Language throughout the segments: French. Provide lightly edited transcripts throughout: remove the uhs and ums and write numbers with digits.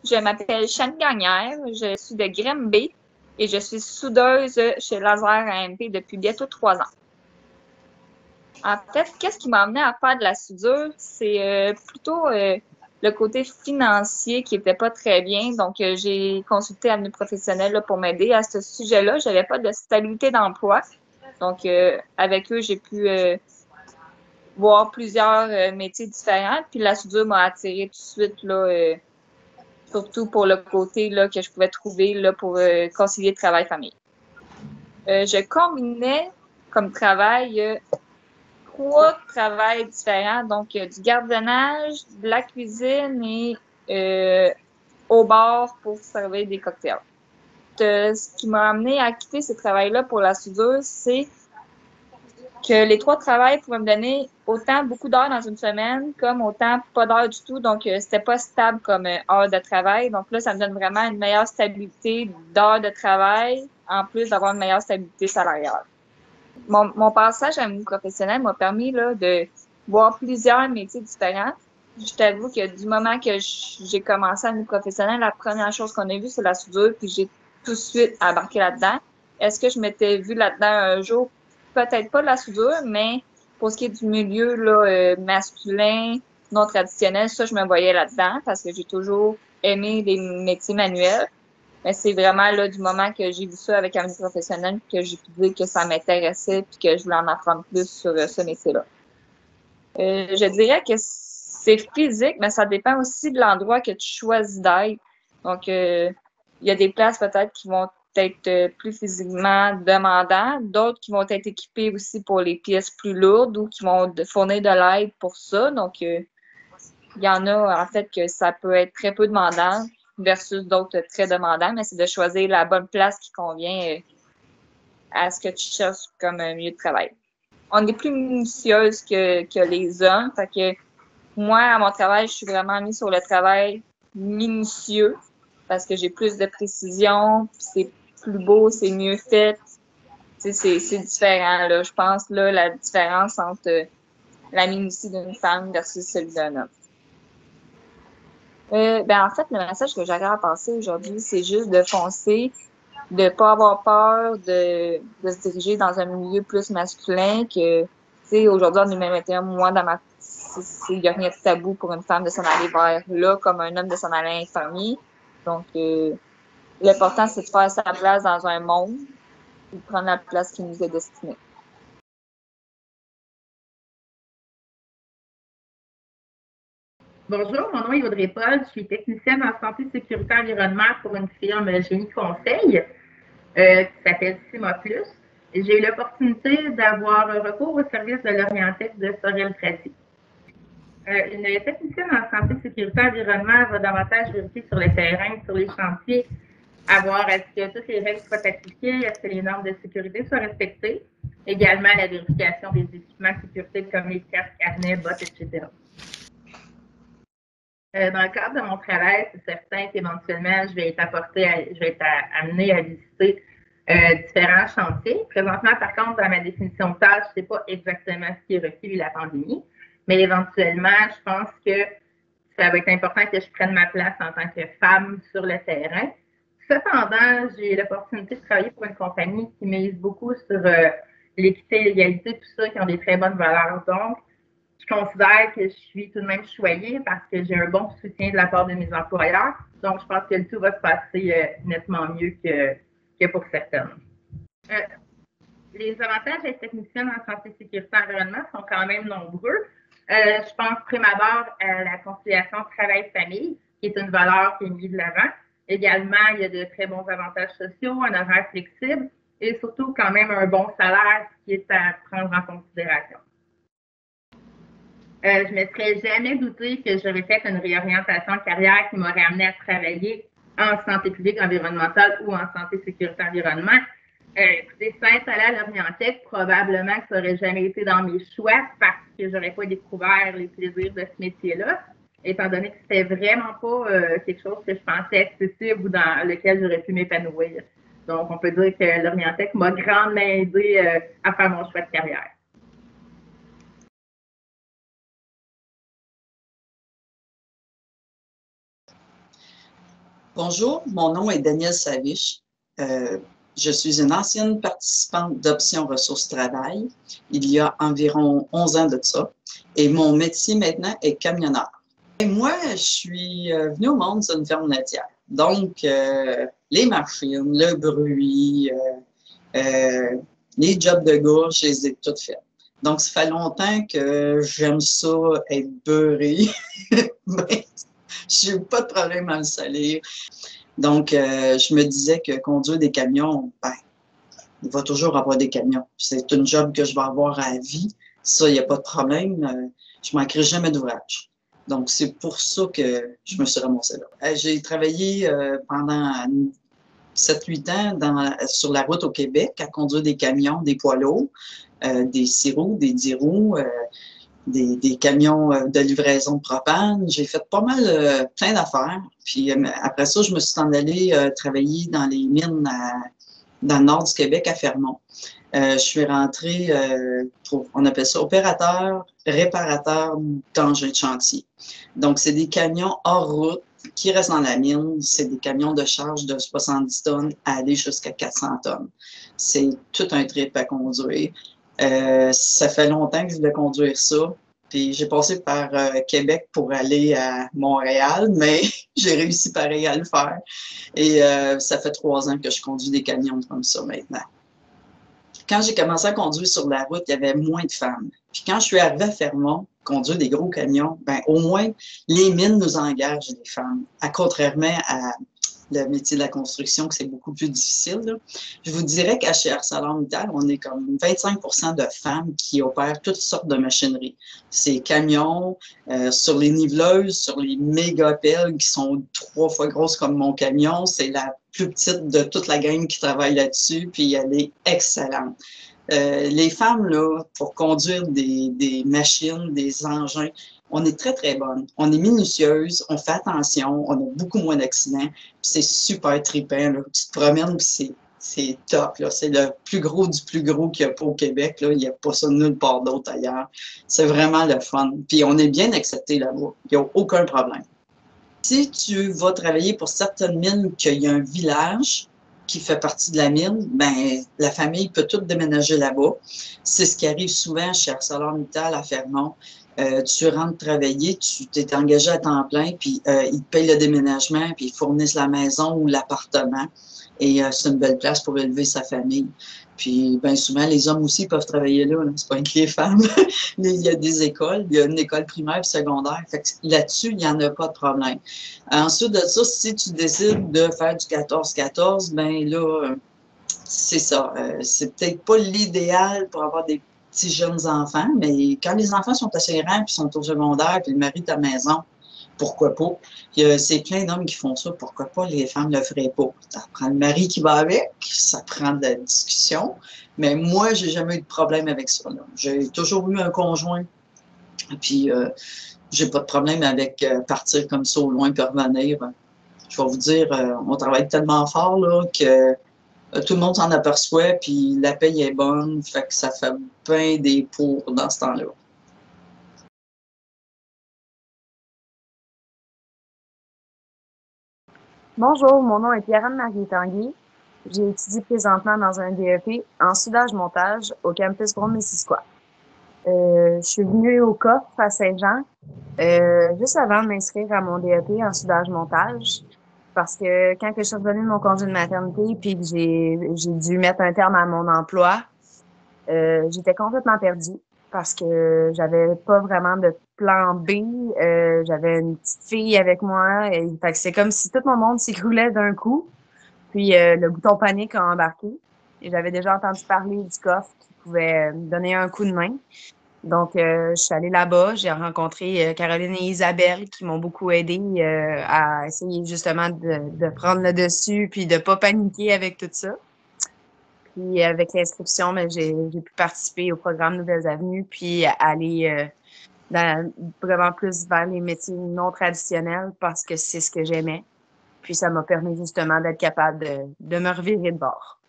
Je m'appelle Chanie Gagnière, je suis de Grimby et je suis soudeuse chez Laser AMP depuis bientôt 3 ans. En fait, qu'est-ce qui m'a amené à faire de la soudure? C'est plutôt le côté financier qui était pas très bien. Donc, j'ai consulté Avenue Professionnelle là, pour m'aider à ce sujet-là. J'avais pas de stabilité d'emploi. Donc, avec eux, j'ai pu voir plusieurs métiers différents. Puis la soudure m'a attirée tout de suite, là, surtout pour le côté là, que je pouvais trouver là, pour concilier travail-famille. Je combinais comme travail 3 travails différents, donc du gardiennage, de la cuisine et au bar pour servir des cocktails. Ce qui m'a amené à quitter ce travail-là pour la soudure, c'est que les 3 travails pouvaient me donner autant beaucoup d'heures dans une semaine, comme autant pas d'heures du tout. Donc, c'était pas stable comme heure de travail. Donc là, ça me donne vraiment une meilleure stabilité d'heures de travail, en plus d'avoir une meilleure stabilité salariale. Mon passage à mon professionnel m'a permis là, de voir plusieurs métiers différents. Je t'avoue que du moment que j'ai commencé à mon professionnel, la première chose qu'on a vue, c'est la soudure, puis j'ai tout de suite embarqué là-dedans. Est-ce que je m'étais vue là-dedans un jour? Peut-être pas de la soudure, mais pour ce qui est du milieu là, masculin, non traditionnel, ça, je me voyais là-dedans parce que j'ai toujours aimé les métiers manuels. Mais c'est vraiment là du moment que j'ai vu ça avec un professionnel que j'ai pu dire que ça m'intéressait puis que je voulais en apprendre plus sur ce métier-là. Je dirais que c'est physique, mais ça dépend aussi de l'endroit que tu choisis d'être. Donc, il y a des places peut-être qui vont être plus physiquement demandants, d'autres qui vont être équipées aussi pour les pièces plus lourdes ou qui vont fournir de l'aide pour ça. Donc, il y en a en fait que ça peut être très peu demandant versus d'autres très demandants, mais c'est de choisir la bonne place qui convient à ce que tu cherches comme milieu de travail. On est plus minutieuse que les hommes, fait que moi, à mon travail, je suis vraiment mise sur le travail minutieux parce que j'ai plus de précision, c'est plus beau, c'est mieux fait. C'est différent, là. Je pense, là, la différence entre la minutie d'une femme versus celle d'un homme. En fait, le message que j'aurais à passer aujourd'hui, c'est juste de foncer, de pas avoir peur de se diriger dans un milieu plus masculin que, tu sais, aujourd'hui, en 2021, moi, il n'y a rien de tabou pour une femme de s'en aller vers là, comme un homme de s'en aller à l'infirmier. Donc, l'important, c'est de faire sa place dans un monde et de prendre la place qui nous est destinée. Bonjour, mon nom est Audrey Paul, je suis technicienne en santé, sécurité, environnement pour une firme Génie Conseil qui s'appelle CIMA+. J'ai eu l'opportunité d'avoir recours au service de l'Orientec de Sorel-Tracy. Une technicienne en santé, sécurité, environnement va davantage vérifier sur le terrain, sur les chantiers, à voir est-ce que toutes les règles soient appliquées, est-ce que les normes de sécurité soient respectées, également la vérification des équipements de sécurité comme les casques, carnets, bottes, etc. Dans le cadre de mon travail, c'est certain qu'éventuellement, je vais être amenée à visiter différents chantiers. Présentement, par contre, dans ma définition de tâche, je ne sais pas exactement ce qui est requis vu la pandémie, mais éventuellement, je pense que ça va être important que je prenne ma place en tant que femme sur le terrain. Cependant, j'ai l'opportunité de travailler pour une compagnie qui mise beaucoup sur l'équité, l'égalité, tout ça, qui ont des très bonnes valeurs. Donc, je considère que je suis tout de même choyée parce que j'ai un bon soutien de la part de mes employeurs. Donc, je pense que le tout va se passer nettement mieux que pour certaines. Les avantages d'être technicienne en santé, sécurité, environnement sont quand même nombreux. Je pense prime abord à la conciliation travail-famille, qui est une valeur qui est mise de l'avant. Également, il y a de très bons avantages sociaux, un horaire flexible et surtout quand même un bon salaire qui est à prendre en considération. Je ne me serais jamais douté que j'aurais fait une réorientation de carrière qui m'aurait amené à travailler en santé publique environnementale ou en santé sécurité environnement. Écoutez, s'installer à l'Orientec, probablement que ça n'aurait jamais été dans mes choix parce que je n'aurais pas découvert les plaisirs de ce métier-là, étant donné que c'était vraiment pas quelque chose que je pensais accessible ou dans lequel j'aurais pu m'épanouir. Donc, on peut dire que l'Orientec m'a grandement aidé à faire mon choix de carrière. Bonjour, mon nom est Danielle Saviche. Euh, je suis une ancienne participante d'Option Ressources Travail il y a environ 11 ans de ça. Et mon métier maintenant est camionneur. Et moi, je suis venue au monde sur une ferme laitière. Donc, les machines, le bruit, les jobs de gars, je les ai toutes faites. Donc, ça fait longtemps que j'aime ça, être beurré. Mais je n'ai pas de problème à le salir. Donc, je me disais que conduire des camions, ben, il va toujours avoir des camions. C'est une job que je vais avoir à vie. Ça, il n'y a pas de problème. Je ne manquerai jamais d'ouvrage. Donc, c'est pour ça que je me suis ramassée là. J'ai travaillé pendant 7-8 ans sur la route au Québec à conduire des camions, des poids lourds, des 6 roues, des 10 roues, des camions de livraison de propane. J'ai fait pas mal, plein d'affaires. Puis après ça, je me suis en allée travailler dans les mines dans le nord du Québec, à Fermont. Je suis rentrée, on appelle ça opérateur, réparateur d'engins de chantier. Donc, c'est des camions hors route qui restent dans la mine. C'est des camions de charge de 70 tonnes à aller jusqu'à 400 tonnes. C'est tout un trip à conduire. Ça fait longtemps que je voulais conduire ça. Puis j'ai passé par Québec pour aller à Montréal, mais j'ai réussi pareil à le faire. Et ça fait 3 ans que je conduis des camions comme ça maintenant. Quand j'ai commencé à conduire sur la route, il y avait moins de femmes. Puis quand je suis arrivée à Fermont, conduire des gros camions, ben au moins, les mines nous engagent des femmes. Contrairement à le métier de la construction, que c'est beaucoup plus difficile, là. Je vous dirais qu'à chez ArcelorMittal, on est comme 25% de femmes qui opèrent toutes sortes de machinerie. Ces camions, sur les niveleuses, sur les méga pelles qui sont 3 fois grosses comme mon camion, c'est la plus petite de toute la gang qui travaille là-dessus, puis elle est excellente. Les femmes, là, pour conduire des machines, des engins, on est très, très bonnes. On est minutieuse, on fait attention, on a beaucoup moins d'accidents, puis c'est super trippant, là. Tu te promènes, puis c'est top, là. C'est le plus gros du plus gros qu'il n'y a pas au Québec, là. Il n'y a pas ça nulle part d'autre ailleurs. C'est vraiment le fun. Puis on est bien accepté là-bas. Il n'y a aucun problème. Si tu vas travailler pour certaines mines qu'il y a un village qui fait partie de la mine, ben la famille peut tout déménager là-bas. C'est ce qui arrive souvent chez ArcelorMittal à Fermont. Tu rentres travailler, tu t'es engagé à temps plein, puis ils te payent le déménagement, puis ils fournissent la maison ou l'appartement. Et c'est une belle place pour élever sa famille. Puis, bien souvent, les hommes aussi peuvent travailler là. C'est pas que les femmes. Il y a des écoles. Il y a une école primaire et secondaire. Fait que là-dessus, il n'y en a pas de problème. Ensuite de ça, si tu décides de faire du 14-14, ben là, c'est ça. C'est peut-être pas l'idéal pour avoir des petits jeunes enfants, mais quand les enfants sont assez grands puis sont au secondaire puis le mari est à la maison, pourquoi pas? C'est plein d'hommes qui font ça, pourquoi pas les femmes ne le feraient pas? Ça prend le mari qui va avec, ça prend de la discussion, mais moi, j'ai jamais eu de problème avec ça. J'ai toujours eu un conjoint, puis j'ai pas de problème avec partir comme ça au loin et revenir. Je vais vous dire, on travaille tellement fort là, que tout le monde s'en aperçoit, puis la paye est bonne, fait que ça fait bien des pour dans ce temps-là. Bonjour, mon nom est Pierre-Anne-Marie Tanguy. J'ai étudié présentement dans un DEP en soudage-montage au campus Brome-Missisquoi. Je suis venue au COF à Saint-Jean juste avant de m'inscrire à mon DEP en soudage-montage parce que quand je suis revenue de mon congé de maternité puis que j'ai dû mettre un terme à mon emploi, j'étais complètement perdue parce que j'avais pas vraiment de plan B. J'avais une petite fille avec moi. Fait que c'est comme si tout mon monde s'écroulait d'un coup. Puis le bouton panique a embarqué. Et j'avais déjà entendu parler du coffre qui pouvait me donner un coup de main. Donc, je suis allée là-bas. J'ai rencontré Caroline et Isabelle qui m'ont beaucoup aidée à essayer justement de prendre le dessus puis de pas paniquer avec tout ça. Puis avec l'inscription, mais j'ai pu participer au programme Nouvelles Avenues, puis aller vraiment plus vers les métiers non traditionnels parce que c'est ce que j'aimais. Puis ça m'a permis justement d'être capable de me revirer de bord.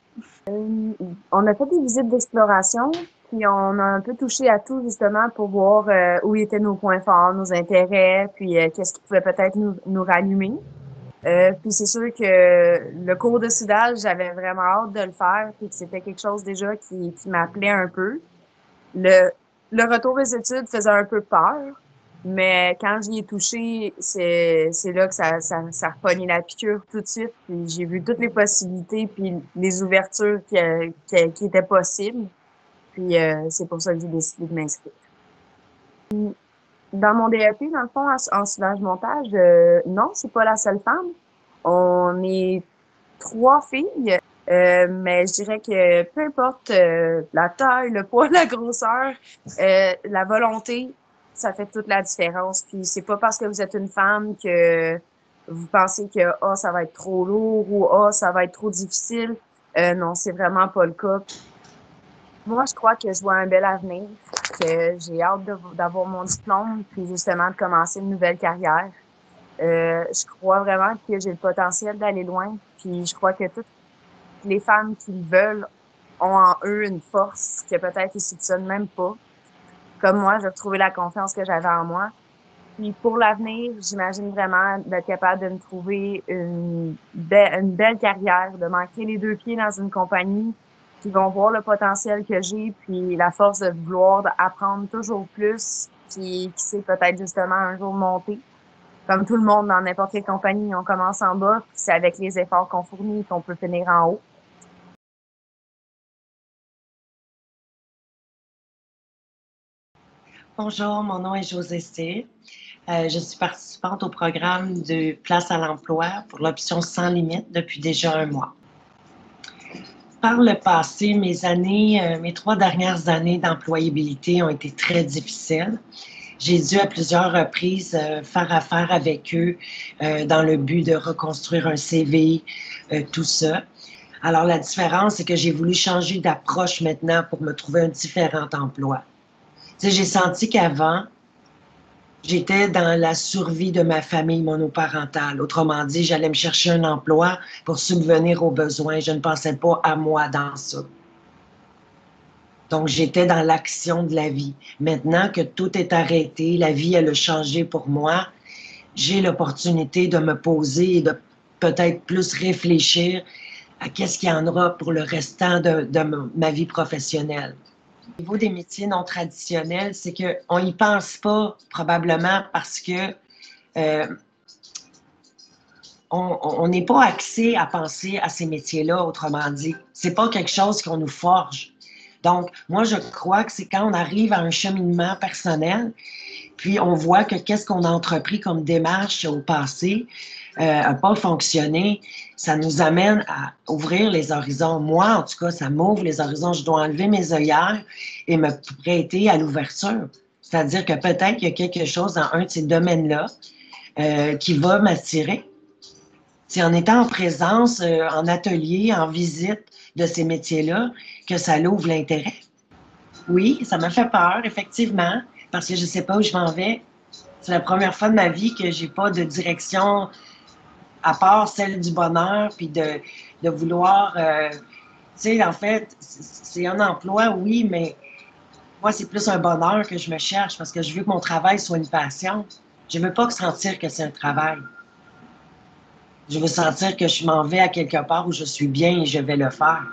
On a fait des visites d'exploration, puis on a un peu touché à tout justement pour voir où étaient nos points forts, nos intérêts, puis qu'est-ce qui pouvait peut-être nous rallumer. Puis c'est sûr que le cours de soudage, j'avais vraiment hâte de le faire, puis que c'était quelque chose déjà qui m'appelait un peu. Le, le retour aux études faisait un peu peur, mais quand j'y ai touché, c'est là que ça repogné la piqûre tout de suite. Puis j'ai vu toutes les possibilités, puis les ouvertures qui étaient possibles. Puis c'est pour ça que j'ai décidé de m'inscrire. Dans mon DEP, dans le fond, en soudage-montage, non, je suis pas la seule femme. On est 3 filles, mais je dirais que peu importe la taille, le poids, la grosseur, la volonté, ça fait toute la différence. Puis c'est pas parce que vous êtes une femme que vous pensez que ça va être trop lourd ou ça va être trop difficile. Non, c'est vraiment pas le cas. Moi, je crois que je vois un bel avenir, que j'ai hâte d'avoir mon diplôme, puis justement de commencer une nouvelle carrière. Je crois vraiment que j'ai le potentiel d'aller loin, puis je crois que toutes les femmes qui le veulent ont en eux une force que peut-être ils soupçonnent même pas. Comme moi, j'ai retrouvé la confiance que j'avais en moi. Puis pour l'avenir, j'imagine vraiment d'être capable de me trouver une belle carrière, de manquer les 2 pieds dans une compagnie qui vont voir le potentiel que j'ai, puis la force de vouloir apprendre toujours plus, puis qui sait peut-être justement un jour monter. Comme tout le monde dans n'importe quelle compagnie, on commence en bas, puis c'est avec les efforts qu'on fournit qu'on peut finir en haut. Bonjour, mon nom est Josée C. Je suis participante au programme de Place à l'emploi pour l'option Sans limite depuis déjà 1 mois. Par le passé, mes 3 dernières années d'employabilité ont été très difficiles. J'ai dû à plusieurs reprises faire affaire avec eux dans le but de reconstruire un CV, tout ça. Alors la différence, c'est que j'ai voulu changer d'approche maintenant pour me trouver un différent emploi. Tu sais, j'ai senti qu'avant, j'étais dans la survie de ma famille monoparentale. Autrement dit, j'allais me chercher un emploi pour subvenir aux besoins. Je ne pensais pas à moi dans ça. Donc, j'étais dans l'action de la vie. Maintenant que tout est arrêté, la vie, elle a changé pour moi, j'ai l'opportunité de me poser et de peut-être plus réfléchir à qu'est-ce qu'il y en aura pour le restant de ma vie professionnelle. Au niveau des métiers non traditionnels, c'est qu'on n'y pense pas probablement parce que on n'est pas axé à penser à ces métiers-là, autrement dit. C'est pas quelque chose qu'on nous forge. Donc, moi, je crois que c'est quand on arrive à un cheminement personnel, puis on voit que qu'est-ce qu'on a entrepris comme démarche au passé n'a pas fonctionné, ça nous amène à ouvrir les horizons. Moi, en tout cas, ça m'ouvre les horizons. Je dois enlever mes œillères et me prêter à l'ouverture. C'est-à-dire que peut-être qu'il y a quelque chose dans un de ces domaines-là qui va m'attirer. C'est en étant en présence, en atelier, en visite de ces métiers-là que ça l'ouvre l'intérêt. Oui, ça m'a fait peur, effectivement, parce que je ne sais pas où je m'en vais. C'est la première fois de ma vie que j'ai pas de direction à part celle du bonheur, puis de vouloir... tu sais, en fait, c'est un emploi, oui, mais moi, c'est plus un bonheur que je me cherche parce que je veux que mon travail soit une passion. Je ne veux pas sentir que c'est un travail. Je veux sentir que je m'en vais à quelque part où je suis bien et je vais le faire.